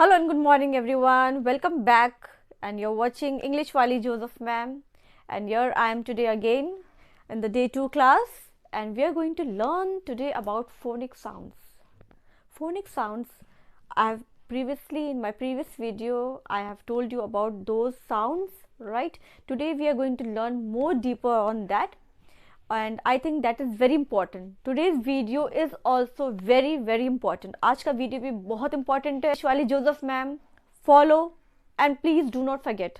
Hello and good morning everyone. Welcome back and you're watching English Wali Joseph ma'am, and here I am today again in the day 2 class, and we are going to learn today about phonic sounds. Phonic sounds, I've previously in my previous video I have told you about those sounds, right? Today we are going to learn more deeper on that, and I think that is very important. Today's video is also very important. आज का video भी बहुत important है. वाली Joseph ma'am follow and please do not forget.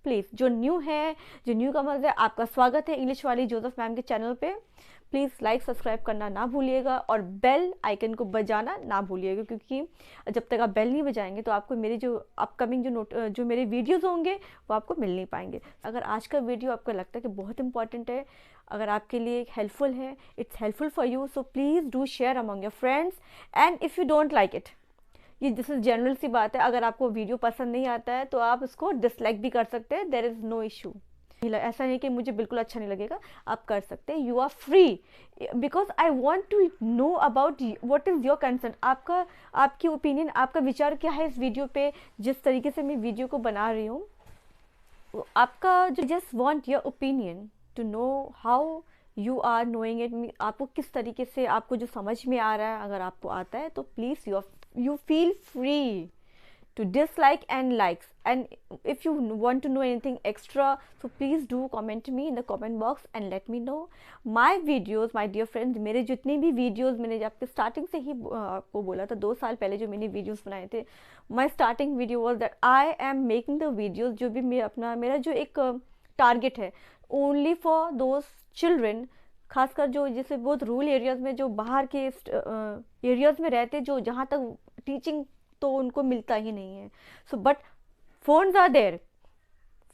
Please जो new है, जो new commerce है, आपका स्वागत है इंग्लिश वाली जोसेफ मैम के चैनल पे. प्लीज़ लाइक सब्सक्राइब करना ना भूलिएगा और बेल आइकन को बजाना ना भूलिएगा, क्योंकि जब तक आप बेल नहीं बजाएंगे तो आपको मेरी जो अपकमिंग जो मेरे वीडियोस होंगे वो आपको मिल नहीं पाएंगे. अगर आज का वीडियो आपको लगता है कि बहुत इंपॉर्टेंट है, अगर आपके लिए हेल्पफुल है, it's helpful for you, so please do share among your friends. And if you don't like it, ये दिस इज़ जनरल सी बात है, अगर आपको वीडियो पसंद नहीं आता है तो आप उसको डिसलाइक भी कर सकते हैं. There is no issue. ऐसा नहीं कि मुझे बिल्कुल अच्छा नहीं लगेगा, आप कर सकते हैं. You are free, because I want to know about what is your concern. आपकी ओपिनियन, आपका विचार क्या है इस वीडियो पे. जिस तरीके से मैं वीडियो को बना रही हूँ, आपका जो just want your opinion to know how you are knowing it. आपको किस तरीके से, आपको जो समझ में आ रहा है, अगर आपको आता है तो please you feel free to dislike and likes. And if you want to know anything extra, so please do comment me in the comment box and let me know. My videos, my dear friends, मेरे जितने भी videos, मैंने आपके starting से ही आपको बोला था, 2 साल पहले जो मैंने videos बनाए थे, my starting video was that I am making the videos, जो भी मेरा जो एक टारगेट है, only for those children, खासकर जो जैसे बहुत रूरल एरियाज़ में, जो बाहर के एरियाज़ में रहते, जो जहाँ तक टीचिंग तो उनको मिलता ही नहीं है. So but phones are there.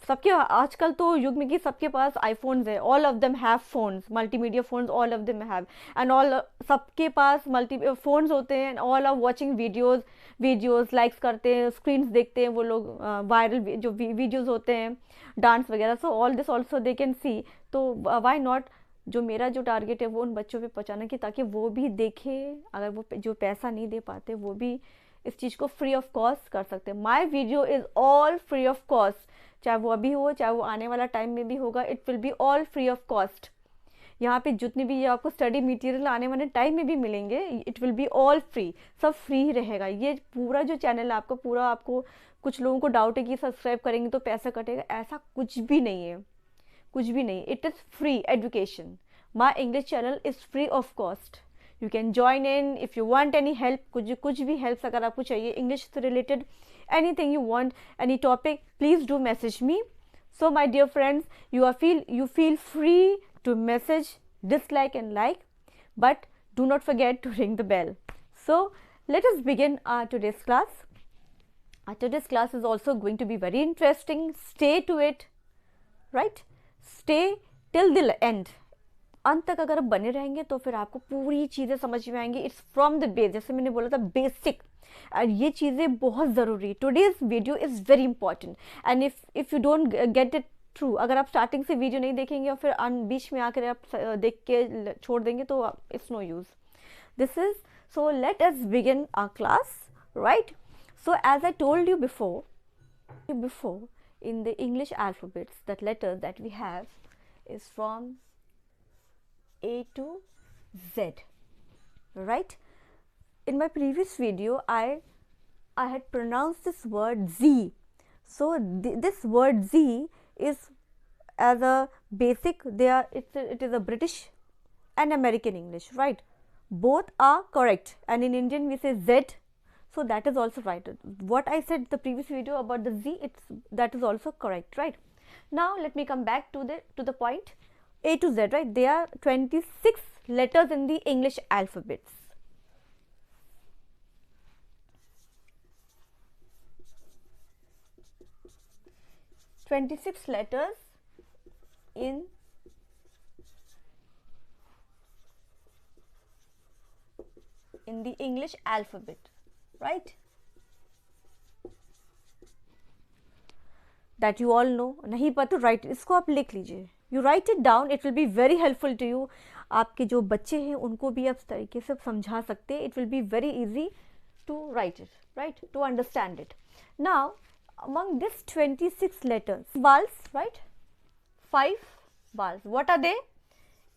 सबके आजकल तो युग में कि सबके पास आईफोन्स है. All of them have phones, multimedia phones, all of them have. And all सबके पास मल्टी फोन्स होते हैं. All are watching videos likes करते हैं, स्क्रीन्स देखते हैं वो लोग, वायरल जो वीडियोज़ होते हैं, डांस वगैरह. So all this also they can see. तो वाई नॉट, जो मेरा जो टारगेट है वो उन बच्चों पे पहुंचाना की, ताकि वो भी देखे, अगर वो जो पैसा नहीं दे पाते वो भी इस चीज़ को फ्री ऑफ कॉस्ट कर सकते हैं. My video is all free of cost, चाहे वो अभी हो, चाहे वो आने वाला टाइम में भी होगा. It will be all free of cost. यहाँ पे जितने भी ये आपको स्टडी मटेरियल आने वाले टाइम में भी मिलेंगे, it will be all free. सब फ्री ही रहेगा. ये पूरा जो चैनल है आपका, पूरा आपको, कुछ लोगों को डाउट है कि सब्सक्राइब करेंगे तो पैसा कटेगा, ऐसा कुछ भी नहीं है, कुछ भी नहीं. It is free education. My English channel is free of cost. You can join in if you want any help. कुछ भी हेल्प अगर आपको चाहिए इंग्लिश से related, anything you want, any topic, please do message me. So my dear friends, you feel free to message, dislike and like, but do not forget to ring the bell. So let us begin our today's class. Our today's class is also going to be very interesting. Stay to it, right? Stay till the end. अंत तक अगर आप बने रहेंगे तो फिर आपको पूरी चीज़ें समझ में आएंगी. इट्स फ्रॉम द बेस, जैसे मैंने बोला था, बेसिक. और ये चीज़ें बहुत ज़रूरी. Today's video is very important. And if you don't get it through, अगर आप स्टार्टिंग से वीडियो नहीं देखेंगे और फिर बीच में आकर आप देख के छोड़ देंगे तो it's no use. This is, so let us begin our class, right? So as I told you before, in the English alphabets, that letters that we have is from A to Z, right? In my previous video, I had pronounced this word Z. So this word Z is as a basic. It is a British and American English, right? Both are correct, and in Indian we say Z. So that is also right. What I said the previous video about the Z, that is also correct, right? Now let me come back to the point. A to Z, right? There are 26 letters in the English alphabets. Letters in the English alphabet, right? That you all know. नहीं पता, right, इसको आप लिख लीजिए. You write it down. It will be very helpful to you. आपके जो बच्चे हैं उनको भी आप इस तरीके से समझा सकते हैं. It will be very easy to write it, right, to understand it. Now among this 26 letters, vowels, right, 5 vowels. What are they?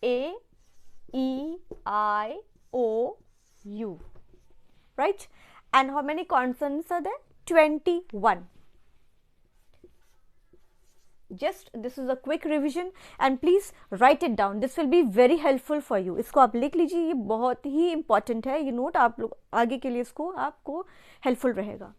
A, E, I, O, U, right? And how many consonants are there? 21. Just this is a quick revision and please write it down. This will be very helpful for you. इसको आप लिख लीजिए, ये बहुत ही important है. ये note आप लोग आगे के लिए इसको आपको helpful रहेगा.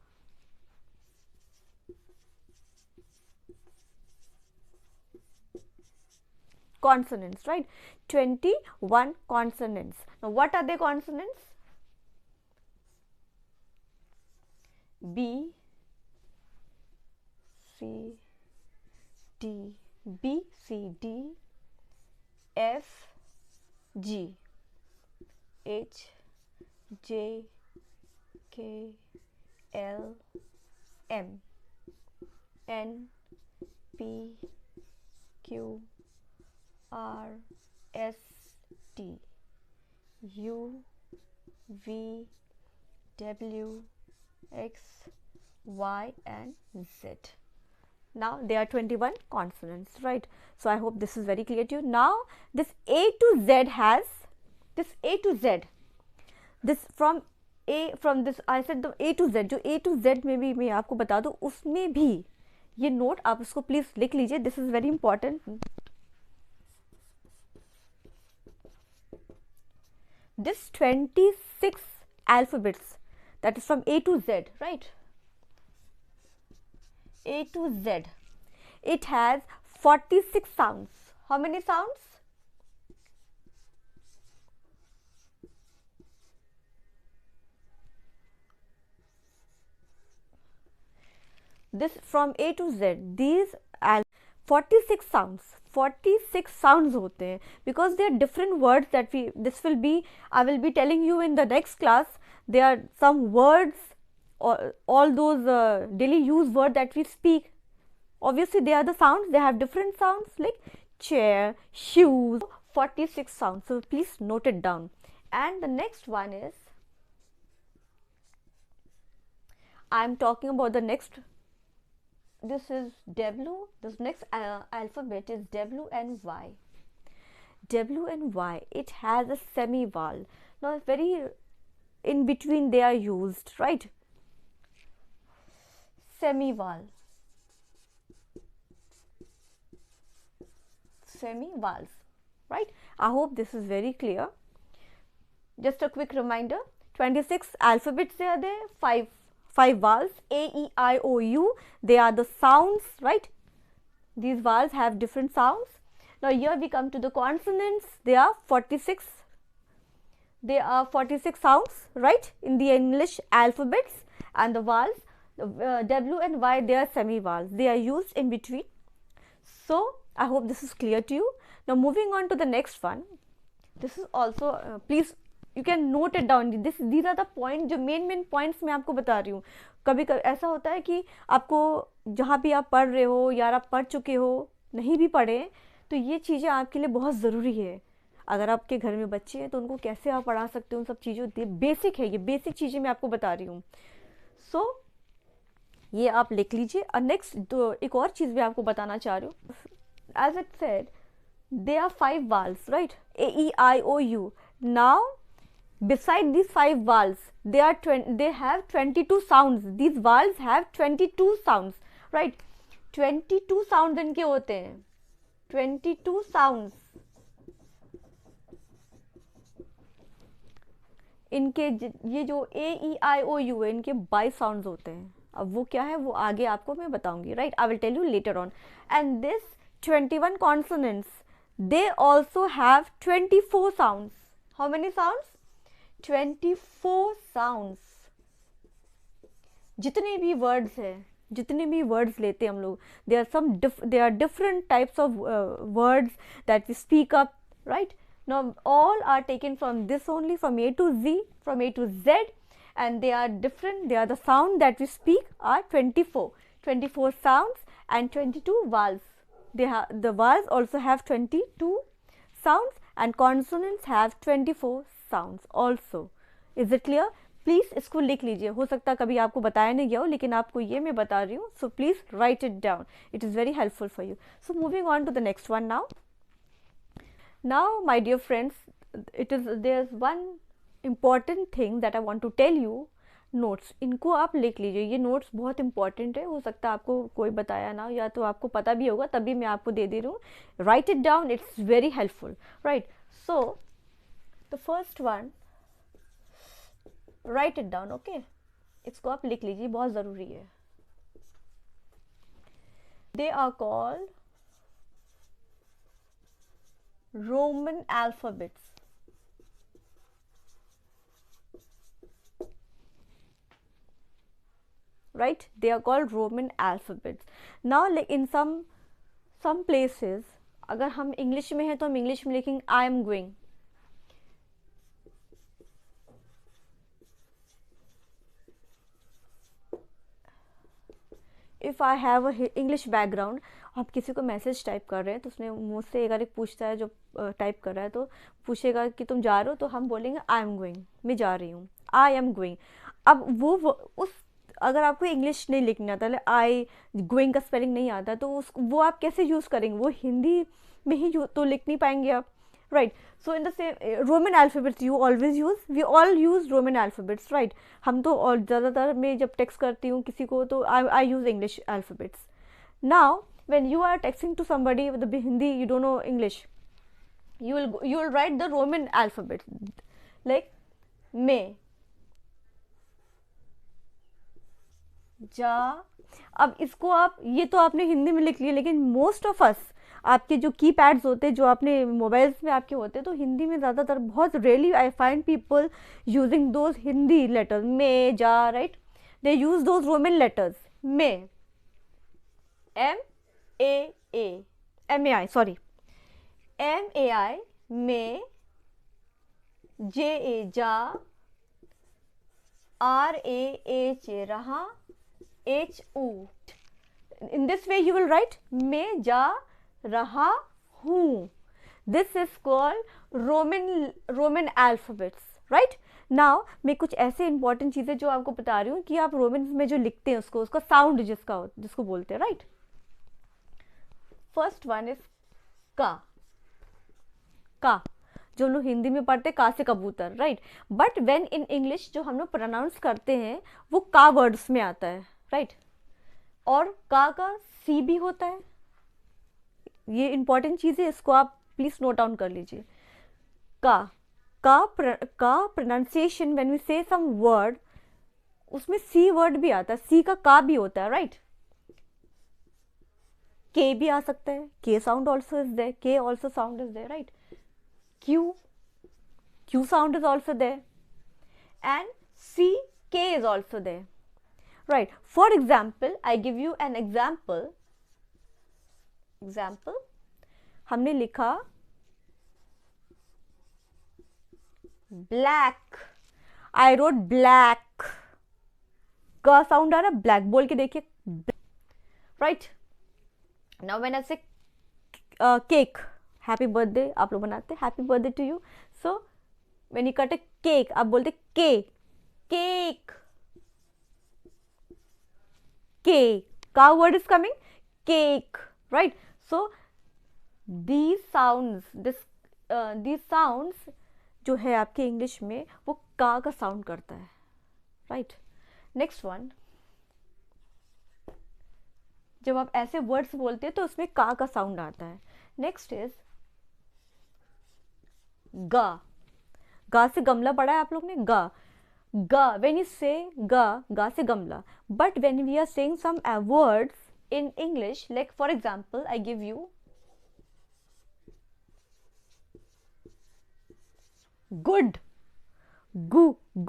Consonants, right? 21 consonants. Now what are the consonants? B, C, D, B, C, D, F, G, H, J, K, L, M, N, P, Q, R, S, T, U, V, W, X, Y and Z. Now there are 21 consonants, right? So I hope this is very clear to you. Now this A to Z has this A to Z. This from this I said the A to Z. जो A to Z में भी मैं आपको बता दूँ, उसमें भी ये नोट आप उसको प्लीज लिख लीजिए. This is very important. This 26 alphabets, that is from A to Z, right? A to Z. It has 46 sounds. How many sounds? This from A to Z, these 46 sounds. 46 sounds होते हैं, because there are different words that I will be telling you in the next class. There are some words, all those daily use words that we speak. Obviously they are the sounds, they have different sounds like chair, shoes, 46 sounds. So please note it down. And the next one is, I am talking about the next. This is W. This next alphabet is W and Y. W and Y. It has a semi-vowel. Now, very in between they are used, right? Semi-vowel. Semi-vowels, right? I hope this is very clear. Just a quick reminder: 26 alphabets are there. Five vowels, A, E, I, O, U. They are the sounds, right? These vowels have different sounds. Now here we come to the consonants. There are 46. There are 46 sounds, right, in the English alphabets. And the vowels, W and Y, they are semi-vowels. They are used in between. So I hope this is clear to you. Now moving on to the next one. This is also please. You can note it down. These are the points, जो main points मैं आपको बता रही हूँ. कभी ऐसा होता है कि आपको जहाँ भी आप पढ़ रहे हो या आप पढ़ चुके हो, नहीं भी पढ़े, तो ये चीज़ें आपके लिए बहुत ज़रूरी है. अगर आपके घर में बच्चे हैं तो उनको कैसे आप पढ़ा सकते हो, उन सब चीज़ों, बेसिक है, ये बेसिक चीज़ें मैं आपको बता रही हूँ. सो ये आप लिख लीजिए. और नेक्स्ट तो एक और चीज़ भी आपको बताना चाह रही हूँ. As it said, they are 5 vowels, right? A, E, I, O, U. Now beside these 5 vowels, they have 22 sounds. These vowels have 22 sounds, right? 22 sounds इनके होते हैं. 22 sounds इनके, ये जो A, E, I, O, U है, इनके 22 sounds होते हैं. अब वो क्या है वो आगे आपको मैं बताऊंगी, right? I will tell you later on. And this 21 consonants, they also have 24 sounds. How many sounds? 24 sounds. जितने भी words हैं, जितने भी words लेते हैं हम लोग, there are different types of words that we speak up, right? Now all are taken from this only, from A to Z, from A to Z, and they are different. They are the sound that we speak are 24 sounds and 22 vowels. The vowels also have 22 sounds and consonants have 24 sounds also. Is it clear? Please इसको लिख लीजिए, हो सकता है कभी आपको बताया नहीं गया हो, लेकिन आपको ये मैं बता रही हूँ. So please write it down, it is very helpful for you. So moving on to the next one now. Now, my dear friends, there's one important thing that I want to tell you. Notes, इनको आप लिख लीजिए. ये notes बहुत important है. हो सकता है आपको कोई बताया ना, या तो आपको पता भी होगा, तभी मैं आपको दे रही हूँ. Write it down, it's very helpful. Right, so the first one, write it down. Okay, इसको आप लिख लीजिए, बहुत ज़रूरी है. They are called Roman alphabets. Right, they are called Roman alphabets. Now, like in some places, अगर हम English में हैं तो हम इंग्लिश में लिखेंगे I am going. If I have a English background, आप किसी को मैसेज टाइप कर रहे हैं तो उसने मुझसे एक पूछता है, जो टाइप कर रहा है, तो पूछेगा कि तुम जा रहे हो, तो हम बोलेंगे आई एम गोइंग, मैं जा रही हूँ, आई एम गोइंग. अब वो उस, अगर आपको इंग्लिश नहीं लिखना आता, आई गोइंग का स्पेलिंग नहीं आता, तो वो आप कैसे यूज़ करेंगे? वो हिंदी में ही तो लिख नहीं पाएंगे आप. Right, so in the same Roman alphabets you always use, we all use Roman alphabets. Right, हम तो, और ज़्यादातर मैं जब टेक्स्ट करती हूँ किसी को, तो I use English alphabets. Now when you are texting to somebody with the Hindi, you don't know English, you will write the Roman alphabet, like me, जा. अब इसको आप, ये तो आपने हिंदी में लिख लिया, लेकिन मोस्ट ऑफ अस, आपके जो की पैड्स होते हैं, जो आपने मोबाइल्स में आपके होते हैं, तो हिंदी में ज़्यादातर, बहुत rarely I find people using those Hindi letters, मे, जा. Right, they use those Roman letters. मे, M-A-I, sorry, M-A-I, may, J-A, ja, R-A-H-A, raha, H-U. In this way you will write मैं जा रहा हूँ. This is called Roman alphabets. Right? Now मैं कुछ ऐसे इंपॉर्टेंट चीज़ें जो आपको बता रही हूँ कि आप रोमन में जो लिखते हैं उसका साउंड जिसको बोलते हैं. राइट, फर्स्ट वन इज का. जो हम लोग हिंदी में पढ़ते हैं, का से कबूतर. Right, but when in English जो हम लोग प्रोनाउंस करते हैं वो का वर्ड्स में आता है. राइट, और का सी भी होता है. ये इंपॉर्टेंट चीज़ है, इसको आप प्लीज नोट डाउन कर लीजिए. का प्रोनाउंसिएशन व्हेन वी से सम वर्ड, उसमें सी वर्ड भी आता है, सी का भी होता है. राइट, के भी आ सकता है, K sound also is there, K also sound is there. Right, Q sound is also there, and CK is also there. Right, for example, I give you an example. हमने लिखा black, I wrote black. का sound आ रहा, black बोल के देखिए. Right, now when I से cake, happy birthday आप लोग बनाते हैं, happy birthday to you. So when you cut a cake, आप बोलते केक. का word is coming cake. Right, so these sounds जो है आपके इंग्लिश में, वो का साउंड करता है. राइट, नेक्स्ट वन, जब आप ऐसे वर्ड्स बोलते हैं तो उसमें का साउंड आता है. नेक्स्ट इज गा से गमला पढ़ा है आप लोग ने. गा व्हेन यू से गा से गमला. But when we are saying some words in English, like for example I give you good,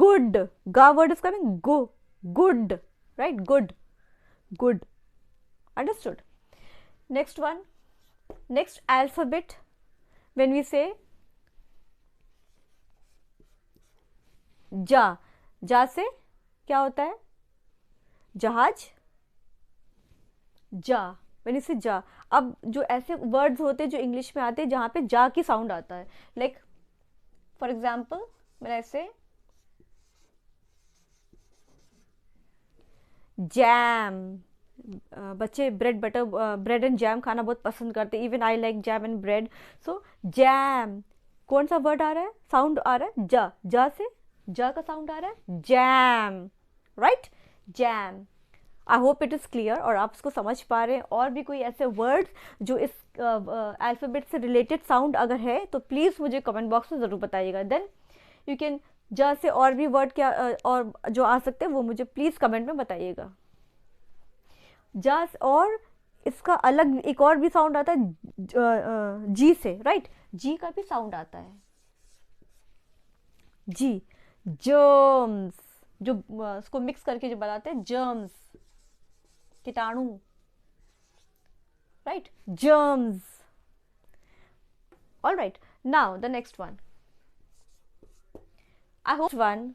good, ga word is coming, good. Right, good, understood. Next one, next alphabet, when we say जा से क्या होता है, जहाज. when you say जा, अब जो ऐसे वर्ड्स होते हैं जो इंग्लिश में आते हैं जहाँ पे जा की साउंड आता है, like for example when I say jam, बच्चे ब्रेड एंड जैम खाना बहुत पसंद करते हैं, even I like jam and bread. So jam, कौन सा वर्ड आ रहा है, साउंड आ रहा है ज से, ज का साउंड आ रहा है, jam, right, jam. I hope it is clear और आप इसको समझ पा रहे हैं। और भी कोई ऐसे वर्ड्स जो इस अल्फ़ाबेट से रिलेटेड साउंड अगर है तो प्लीज़ मुझे कमेंट बॉक्स में ज़रूर बताइएगा। देन यू कैन ज से और भी वर्ड क्या और जो आ सकते हैं वो मुझे प्लीज़ कमेंट में बताइएगा। ज और इसका अलग एक और भी साउंड आता है जी से, राइट, जी का भी साउंड आता है, जी, जर्म्स, जो उसको मिक्स करके जो बताते हैं, जर्म्स, कीटाणु, right, germs. All right, now the next one, I hope one,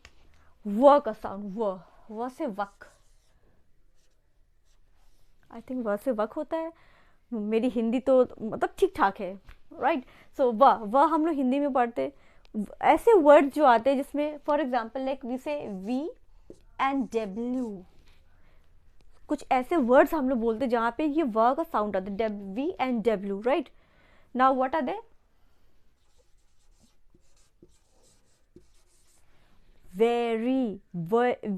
व का साउंड, व से वक, आई थिंक व से वक होता है। मेरी हिंदी तो मतलब ठीक ठाक है, राइट। सो व हम लोग हिंदी में पढ़ते, ऐसे वर्ड जो आते हैं जिसमें फॉर एग्जाम्पल लाइक वी से वी एंड डब्ल्यू, कुछ ऐसे वर्ड्स हम लोग बोलते हैं जहाँ पे ये व का साउंड आता है, V and W, right. Now what are they, very,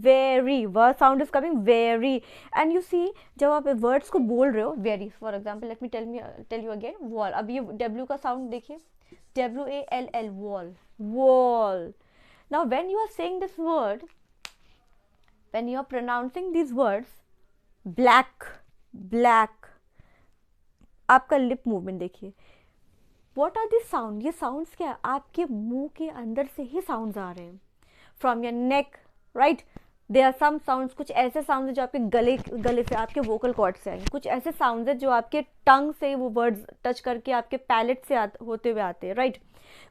very, व sound is coming very. And you see जब आप वर्ड्स को बोल रहे हो, very, for example let me tell you again, wall, अब ये डब्ल्यू का साउंड देखिए, WALL, wall, wall. Now when you are saying this word, when you are pronouncing these words, black, black, आपका लिप मूवमेंट देखिए, what are these sound, ये sounds क्या है, आपके मुंह के अंदर से ही साउंड्स आ रहे हैं, from your neck, right? There are some sounds, कुछ ऐसे साउंड है जो आपके गले से, आपके वोकल कॉर्ड से आएंगे, कुछ ऐसे साउंड है जो आपके टंग से वो वर्ड्स टच करके आपके पैलेट से होते हुए आते हैं, राइट।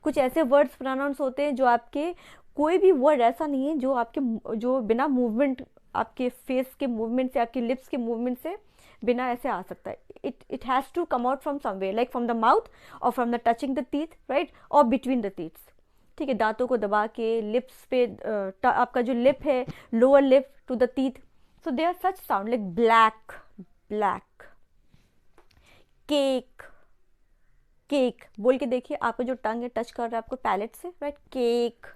कुछ ऐसे वर्ड्स प्रोनाउंस होते हैं जो आपके, कोई भी वर्ड ऐसा नहीं है जो आपके, जो बिना मूवमेंट, आपके फेस के मूवमेंट से, आपके लिप्स के मूवमेंट से बिना ऐसे आ सकता है। It has to come out from somewhere, like from the mouth और from the touching the teeth, right, और बिटवीन द टीथ्स, ठीक है, दांतों को दबा के लिप्स पे, आपका जो लिप है, lower lip to the teeth, so they are such sound like black, black, cake, cake बोल के देखिए, आपका जो टंग है टच कर रहा है आपको पैलेट से, राइट, केक।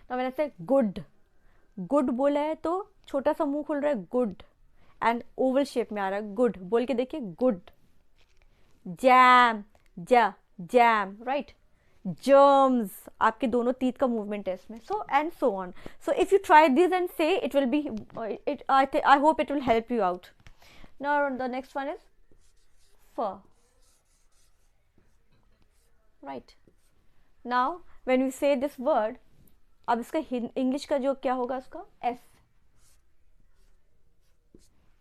तो मैंने से गुड, गुड बोला है तो छोटा सा मुंह खुल रहा है, गुड, एंड ओवल शेप में आ रहा है, गुड बोल के देखिए, good. Jam, jam, right, germs, आपके दोनों टीथ का मूवमेंट है इसमें, so and so on. So if you try this and say, it will be, I hope it will help you out. Now the next one is fur, right. Now when we say this word, अब इसका English का जो क्या होगा, इसका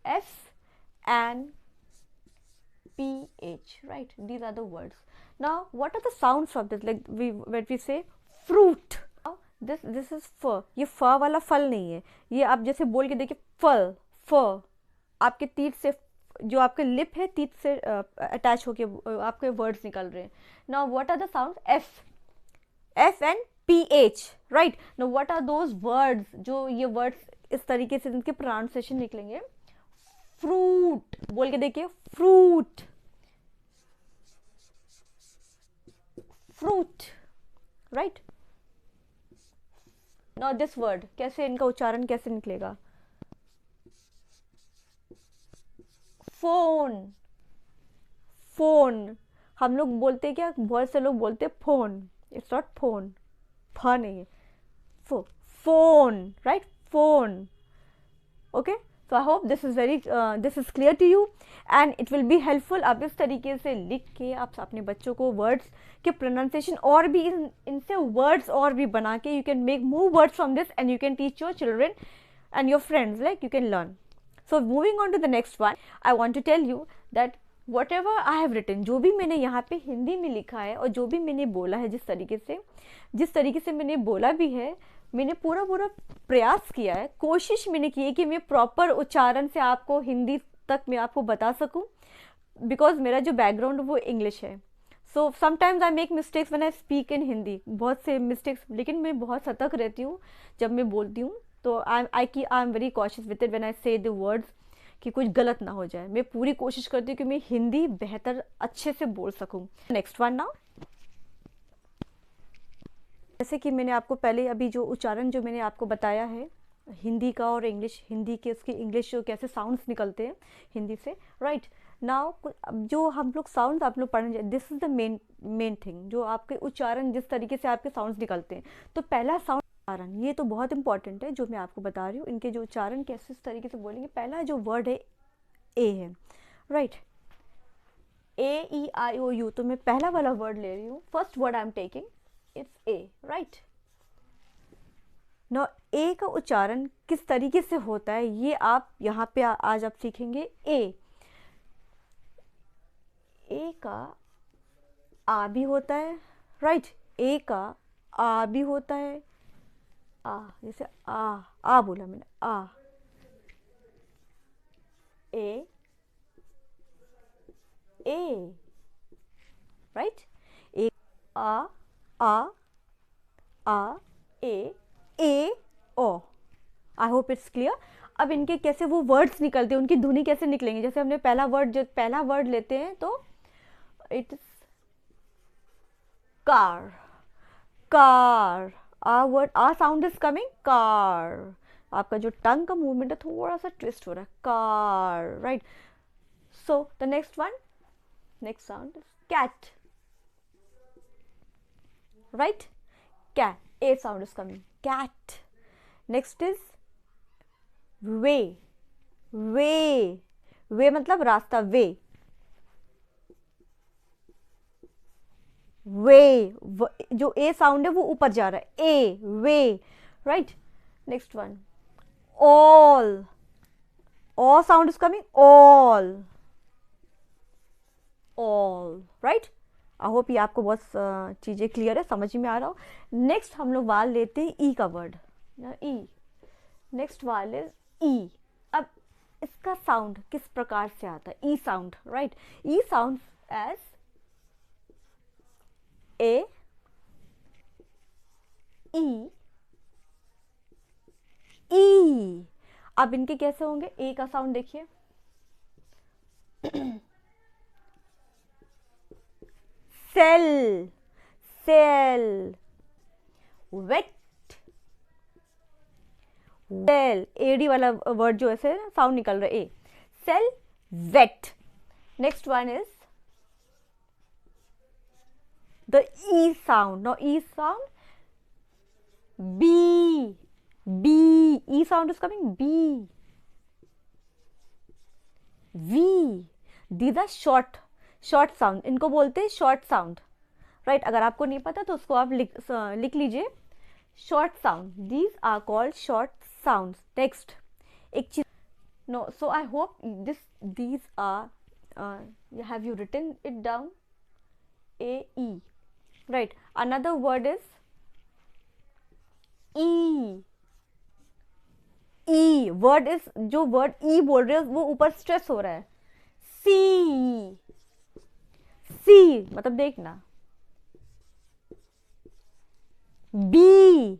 S and PH, right, these are the words. Now what are the sounds of this, like when we say fruit, this is fur, ये फर वाला फल नहीं है, ये आप जैसे बोल के देखिए, फल, फर, आपके टीथ से, जो आपके लिप है टीथ से अटैच होके आपके वर्ड्स निकल रहे हैं। Now what are the sounds, F and PH, right. Now what are those words, जो ये वर्ड्स इस तरीके से इनके प्रोनाउंसिएशन निकलेंगे, फ्रूट बोल के देखिए, fruit, fruit, right. Now this word, कैसे इनका उच्चारण कैसे निकलेगा, फोन, फोन, हम लोग बोलते हैं क्या, बहुत से लोग बोलते हैं फोन, इट्स नॉट फोन, फ नहीं है, phone, right, phone, okay. So I hope this is clear to you and it will be helpful. आप इस तरीके से लिख के आप अपने बच्चों को वर्ड्स के प्रोनाउंसिएशन और भी इनसे वर्ड्स और भी बना के, you can make more words from this and you can teach your children and your friends, like you can learn. So moving on to the next one, I want to tell you that whatever I have written, जो भी मैंने यहाँ पे हिंदी में लिखा है और जो भी मैंने बोला है, जिस तरीके से मैंने बोला भी है, मैंने पूरा प्रयास किया है, कोशिश मैंने की है कि मैं प्रॉपर उच्चारण से आपको हिंदी तक मैं आपको बता सकूं, बिकॉज मेरा जो बैकग्राउंड वो इंग्लिश है। So sometimes I make mistakes when I speak in Hindi, बहुत से मिस्टेक्स, लेकिन मैं बहुत सतर्क रहती हूँ जब मैं बोलती हूँ तो I am very cautious with it when I से द वर्ड्स, कि कुछ गलत ना हो जाए। मैं पूरी कोशिश करती हूँ कि मैं हिंदी बेहतर अच्छे से बोल सकूँ। नेक्स्ट वन नाउ, जैसे कि मैंने आपको पहले अभी जो उच्चारण जो मैंने आपको बताया है हिंदी का और इंग्लिश, हिंदी के उसकी इंग्लिश जो कैसे साउंड्स निकलते हैं हिंदी से, राइट। नाउ जो हम लोग साउंड्स आप लोग पढ़ने, this is the main thing, जो आपके उच्चारण जिस तरीके से आपके साउंड्स निकलते हैं। तो पहला साउंड उच्चारण, ये तो बहुत इंपॉर्टेंट है जो मैं आपको बता रही हूँ, इनके जो उच्चारण कैसे इस तरीके से बोलेंगे। पहला जो वर्ड है ए है, right, A E I O you. तो मैं पहला वाला वर्ड ले रही हूँ, first word I am taking, it's a, right. Now A का उच्चारण किस तरीके से होता है ये आप यहाँ पे आज आप सीखेंगे। ए का आ भी होता है, राइट, ए का आ भी होता है, आ, जैसे आ बोला मैंने, आ, ए राइट, ए आ A O. I hope it's clear. अब इनके कैसे वो वर्ड्स निकलते हैं, उनकी ध्वनि कैसे निकलेंगे। जैसे हमने पहला वर्ड लेते हैं तो इट्स कार, वर्ड आ साउंड इज कमिंग, कार। आपका जो टंग का मूवमेंट है थोड़ा सा ट्विस्ट हो रहा है, car, right. So the next sound is cat, right, cat, a sound is coming, cat. Next is way, मतलब रास्ता, way, जो a साउंड है वो ऊपर जा रहा है, a, way, right. Next one, all, o sound is coming, all, right. I hope ये आपको बहुत चीज़ें क्लियर है, समझ में आ रहा हो। नेक्स्ट हम लोग वाल लेते हैं ई का word, E. Next vowel is E. अब इसका साउंड किस प्रकार से आता है, E sound, right. E sound as A, E. अब इनके कैसे होंगे, ए का साउंड देखिए, सेल, वेट, सेल, एडी वाला वर्ड जो ऐसे साउंड निकल रहा है, A, sale, wait. Next one is the E sound. No E sound, B, E sound is coming, B, V. These are short sound, इनको बोलते हैं शॉर्ट साउंड, राइट। अगर आपको नहीं पता तो उसको आप लिख लीजिए, short sound, these are called short sound. Next एक चीज, no, so I hope these are have you written it down, A, E, right. Another word is E word is, जो वर्ड ई बोल रहे हो वो ऊपर स्ट्रेस हो रहा है, सी, मतलब देखना, बी,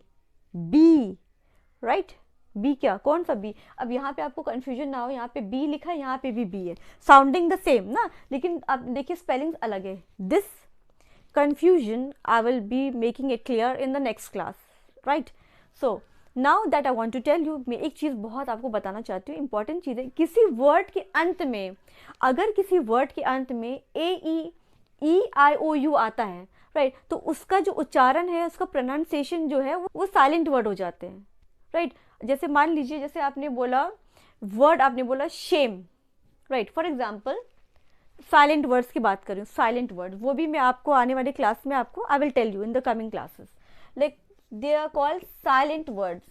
राइट, बी क्या, कौन सा बी। अब यहाँ पे आपको कंफ्यूजन ना हो, यहाँ पे बी लिखा है, यहाँ पे भी बी है, साउंडिंग द सेम ना, लेकिन अब देखिए स्पेलिंग अलग है। This confusion I will be making it clear in the next class, right. So now that I want to tell you, मैं एक चीज़ बहुत आपको बताना चाहती हूँ, इंपॉर्टेंट चीज़ है। किसी वर्ड के अंत में, अगर किसी वर्ड के अंत में ए, ई आई ओ यू आता है, राइट, तो उसका जो उच्चारण है, उसका प्रोनाउंसिएशन जो है वो साइलेंट वर्ड हो जाते हैं, राइट। जैसे मान लीजिए, जैसे आपने बोला shame, right, for example silent words की बात करूँ, साइलेंट वर्ड, वो भी मैं आपको आने वाले क्लास में आपको I will tell you in the coming classes, like they are called silent words,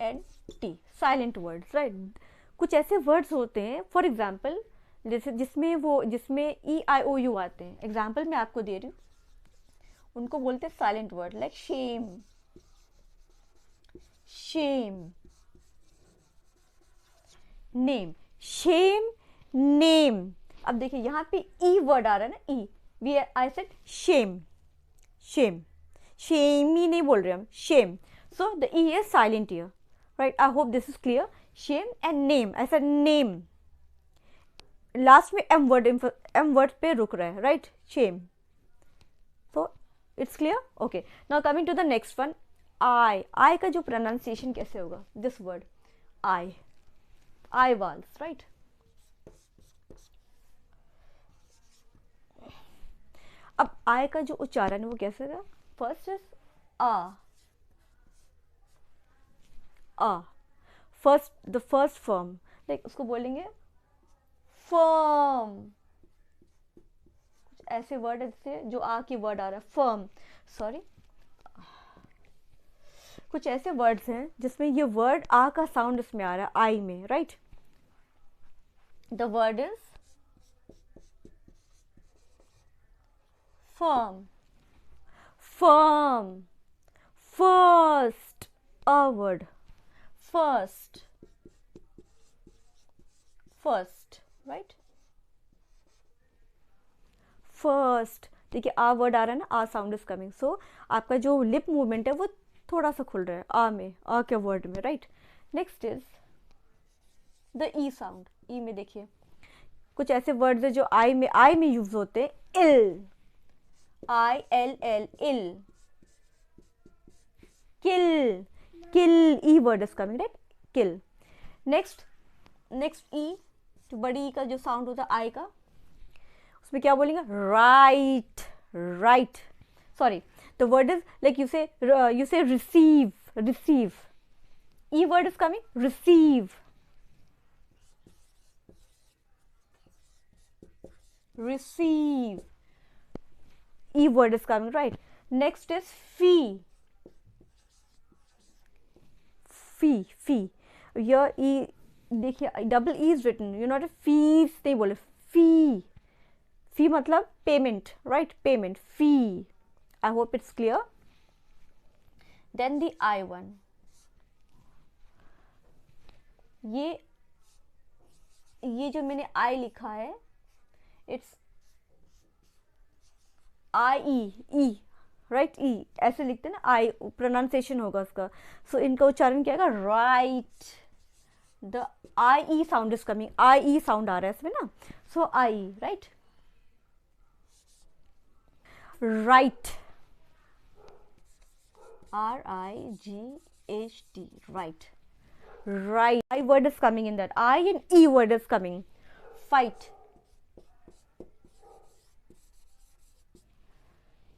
and T, silent words, right. कुछ ऐसे वर्ड्स होते हैं, फॉर एग्जाम्पल जैसे जिसमें ई आई ओ यू आते हैं, एग्जाम्पल मैं आपको दे रही हूँ, उनको बोलते हैं silent word, like shame, name, name. अब देखिए यहाँ पे ई वर्ड आ रहा है ना, E, we I said shame, शेमी नहीं बोल रहे हम, shame. So the E is silent here, right. I hope this is clear. Shame and name, ऐसा नेम लास्ट में एम वर्ड पे रुक रहा है, right. Shame. So it's clear. Okay, now coming to the next one. I का जो pronunciation कैसे होगा, this word I vowels, right. अब आई का जो उच्चारण है वो कैसे होगा. फर्स्ट इज आ, द फर्स्ट फर्म, लाइक उसको बोलेंगे फर्म. कुछ ऐसे वर्ड है जैसे जो आ की वर्ड आ रहा है, फर्म, सॉरी. कुछ ऐसे वर्ड्स हैं जिसमें ये वर्ड आ का साउंड इसमें आ रहा है, आई में, right. The word is firm, firm, first, a word, first, right. First, देखिए आ वर्ड आ रहा है ना, आ साउंड इज कमिंग. सो आपका जो लिप मूवमेंट है वो थोड़ा सा खुल रहा है आ में, आ के वर्ड में, right. Next is the E sound. E में देखिए कुछ ऐसे वर्ड्स है जो आई में यूज होते हैं. इल, I L L, ill, kill, e word is coming, right. kill. next e, जो बड़ी ई का जो साउंड होता है आई का, उसमें क्या बोलेंगे, right. sorry, the word is like you say receive, e word is coming, receive. E word is coming, right. Next is fee. Here e, देखिए double e is written, you not a fees नहीं बोले, fee मतलब payment, right, payment, fee. I hope it's clear. Then the I one, ये जो मैंने I लिखा है, it's I E, right. ई ऐसे लिखते हैं ना, आई प्रोनाउंसिएशन होगा उसका. सो इनका उच्चारण क्या होगा, right. The I E sound is coming, I E sound आ रहा है इसमें ना. So I, right. Right, RIGHT, right. I word is coming in that. I and E word is coming. Fight.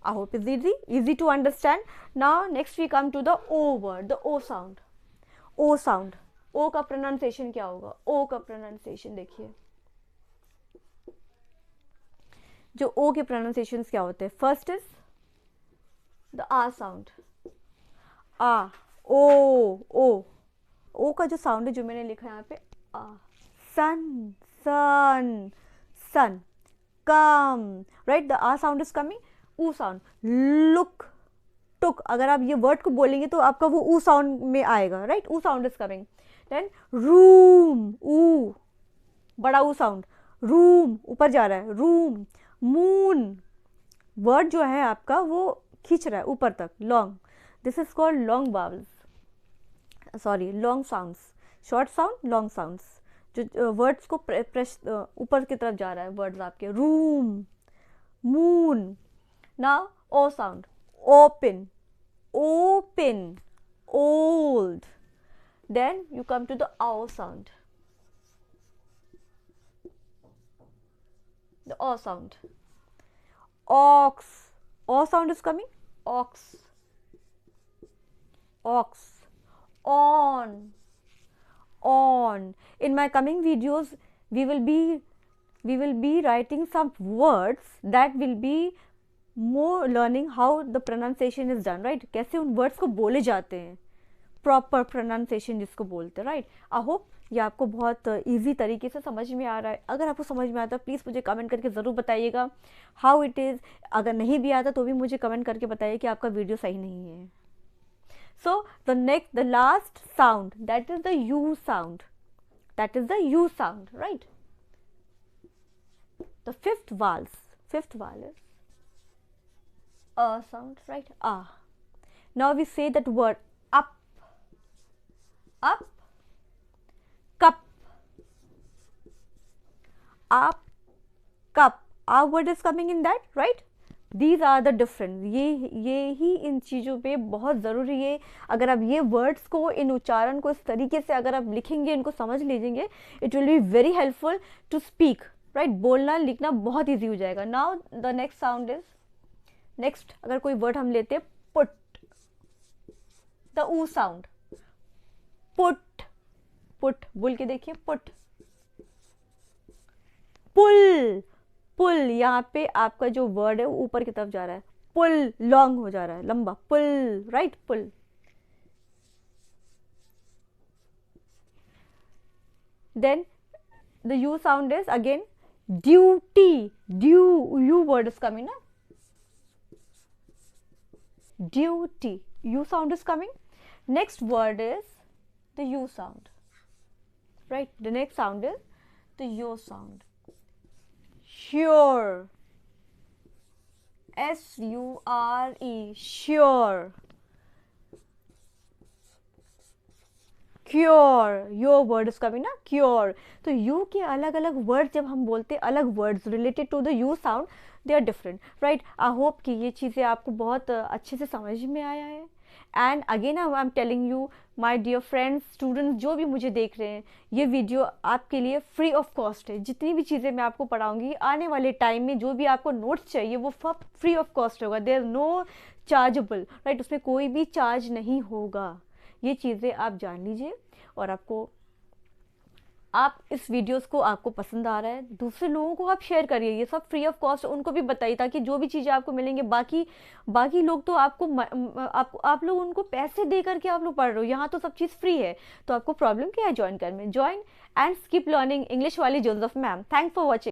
I hope it's easy to understand. Now next we come to the O word, the O sound. O sound. O का pronunciation क्या होगा? O का pronunciation देखिए. जो O के pronunciations क्या होते हैं? First is the A sound. A, O, O. O का जो sound है जो मैंने लिखा है यहाँ पे A. Sun, sun, sun. Come. Right? The A sound is coming. U sound. Look, took. अगर आप ये word को बोलेंगे तो आपका वो U sound में आएगा. Right? U sound is coming. Then room. U. बड़ा U sound. Room. ऊपर जा रहा है. Room. Moon. Word जो है आपका वो खींच रहा है ऊपर तक. Long. This is called long vowels. Sorry, long sounds. Short sound, long sounds. जो words को प्रेस ऊपर की तरफ जा रहा है words आपके. Room. Moon. Now O sound. Open. Open. Old. Then you come to the O sound. The O sound. Ox. O sound is coming. Ox. Ox. On. On. In my coming videos, we will be writing some words that will be more learning how the pronunciation is done, right? कैसे उन words को बोले जाते हैं, proper pronunciation जिसको बोलते हैं, right? I hope ये आपको बहुत easy तरीके से समझ में आ रहा है. अगर आपको समझ में आता है प्लीज़ मुझे कमेंट करके ज़रूर बताइएगा how it is. अगर नहीं भी आता तो भी मुझे कमेंट करके बताइए कि आपका वीडियो सही नहीं है. So the last sound, that is the U sound. That is the U sound, right? The fifth vowel is A sound, right? A. Now we say that word up, up, cup, up, cup. Our word is coming in that, right? These are the different. ये ही इन चीज़ों पे बहुत ज़रूरी है. अगर आप ये words को, इन उच्चारण को इस तरीके से अगर आप लिखेंगे, इनको समझ लीजिएंगे, it will be very helpful to speak, right. बोलना लिखना बहुत ईजी हो जाएगा. Now the next sound is, next अगर कोई वर्ड हम लेते हैं, पुट, द ऊ साउंड, पुट, पुट बोल के देखिए, पुट. पुल, पुल, यहाँ पे आपका जो वर्ड है वो ऊपर की तरफ जा रहा है. पुल लॉन्ग हो जा रहा है, लंबा. Pull, right, pull. Then the U sound is again duty. U word is coming ना, duty. U sound is coming. Next word is the U sound, right. The next sound is the यो sound. Sure, S-U-R-E, sure. Cure, your word is coming ना, cure. तो you के अलग अलग word जब हम बोलते हैं, अलग words related to the U sound, they are different, right. I hope कि ये चीज़ें आपको बहुत अच्छे से समझ में आया है. And again I am telling you my dear friends, students जो भी मुझे देख रहे हैं, ये वीडियो आपके लिए फ्री ऑफ कॉस्ट है. जितनी भी चीज़ें मैं आपको पढ़ाऊंगी आने वाले टाइम में, जो भी आपको नोट्स चाहिए वो सब फ्री ऑफ कॉस्ट होगा. There no chargeable, right. उसमें कोई भी चार्ज नहीं होगा. ये चीज़ें आप जान लीजिए. और आपको, आप इस वीडियोस को आपको पसंद आ रहा है, दूसरे लोगों को आप शेयर करिए. ये सब फ्री ऑफ कॉस्ट उनको भी बताइए, ताकि जो भी चीज़ें आपको मिलेंगे, बाकी लोग तो आप लोग उनको पैसे दे करके आप लोग पढ़ रहे हो. यहाँ तो सब चीज़ फ्री है, तो आपको प्रॉब्लम क्या है ज्वाइन करने में. Join and keep learning English वाली Joseph ma'am. Thanks for watching.